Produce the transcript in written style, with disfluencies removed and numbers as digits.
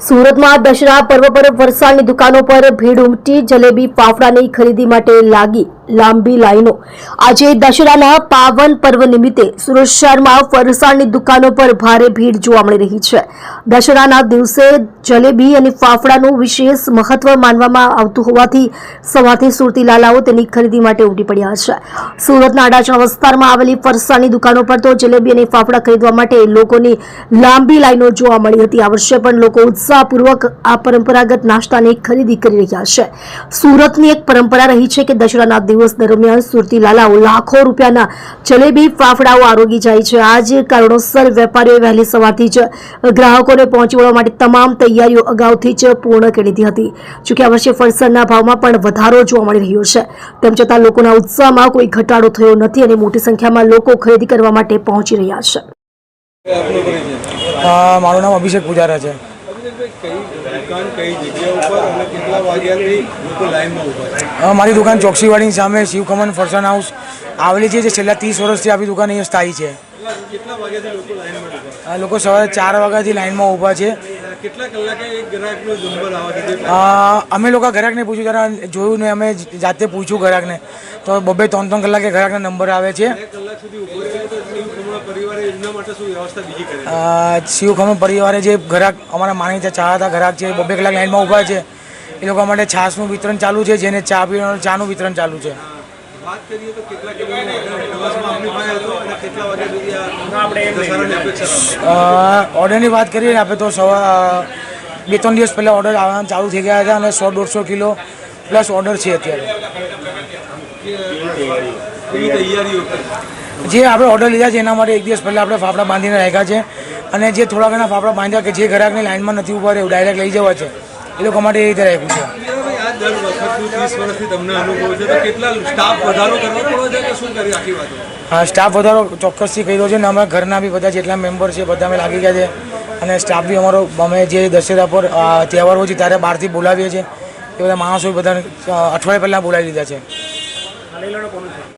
સુરતમાં દશેરા પર્વ પર ફરસાણની દુકાનો પર ભીડ ઉમટી જલેબી ફાફડાની ખરીદી માટે લાગી લાંબી લાઈનો। આજે દશેરાના પાવન પર્વ નિમિત્તે સુરત શહેરમાં ફરસાણની દુકાનો પર ભારે ભીડ જોવા મળી રહી છે। દશેરાના દિવસે જલેબી અને ફાફડાનું વિશેષ મહત્વ માનવામાં આવતું હોવાથી સવારથી સુરતી લાલાઓ તેની ખરીદી માટે ઉમટી પડ્યા છે। સુરતના અડાજણ વિસ્તારમાં આવેલી ફરસાણની દુકાનો પર તો જલેબી અને ફાફડા ખરીદવા માટે લોકોની લાંબી લાઈનો જોવા મળી હતી। આ વર્ષે પણ લોકો उत्साहपूर्वक आ परंपरागत नाश्तानी खरीदी કરી રહ્યા છે। સુરતની એક પરંપરા રહી છે કે દશેરાના દિવસ દરમિયાન સુરતી લાલાઓ લાખો રૂપિયાના જલેબી ફાફડાઓ આરોગી જાય છે। આ જ કારણોસર વેપારીઓએ વહેલી સવારથી જ ગ્રાહકોને પહોંચી વળવા માટે તમામ તૈયારીઓ અગાઉથી જ પૂર્ણ કરી દીધી હતી। જોકે આ વર્ષે ફરસાણના ભાવમાં પણ વધારો જોવા મળી રહ્યો છે, તેમ છતાં લોકોના ઉત્સાહમાં કોઈ ઘટાડો થયો નથી અને મોટી સંખ્યામાં લોકો ખરીદી કરવા માટે પહોંચી રહ્યા છે। મારું નામ અભિષેક પૂજારા છે। મારી દુકાન ચોકસીવાડીની સામે શિવખમન ફરસાણ હાઉસ આવેલી છે, જે છેલ્લા 30 વર્ષથી આપણી દુકાન અહીંયા સ્થાયી છે। લોકો સવારે 4 વાગ્યાથી લાઈનમાં ઊભા છે। અમે લોકો ગ્રાહકને પૂછ્યું, ત્યારે જોયું ને અમે જાતે પૂછ્યું ગ્રાહકને, તો 2-3 કલાકે ગ્રાહકના નંબર આવે છે। શિવખમન પરિવારે જે ગ્રાહક અમારા માનીતા ચાહતા ગ્રાહક છે, 2 કલાક લાઈનમાં ઊભા છે, એ લોકો માટે છાશનું વિતરણ ચાલુ છે, જેને ચા પીવાનું ચાનું વિતરણ ચાલુ છે। ઓર્ડરની વાત કરીએ આપણે તો 2-3 દિવસ પહેલાં ઓર્ડર આવવાનું ચાલુ થઈ ગયા હતા અને 100-150 કિલો પ્લસ ઓર્ડર છે અત્યારે। જે આપણે ઓર્ડર લીધા છે એના માટે 1 દિવસ પહેલાં આપણે ફાફડા બાંધીને રાખ્યા છે, અને જે થોડા ઘણા ફાફડા બાંધ્યા કે જે ગ્રાહકની લાઈનમાં નથી ઊભા રહેવું, ડાયરેક્ટ લઈ જવા છે, એ લોકો માટે એ રીતે રાખ્યું છે। હા, સ્ટાફ વધારો ચોક્કસથી કર્યો છે, ને અમે ઘરના બી બધા જેટલા મેમ્બર છે બધા અમે લાગી ગયા છે, અને સ્ટાફ બી અમારો અમે જે દશેરા પર તહેવારો છે ત્યારે બહારથી બોલાવીએ છીએ, એ બધા માણસો બધા અઠવાડિયા પહેલાં બોલાવી લીધા છે।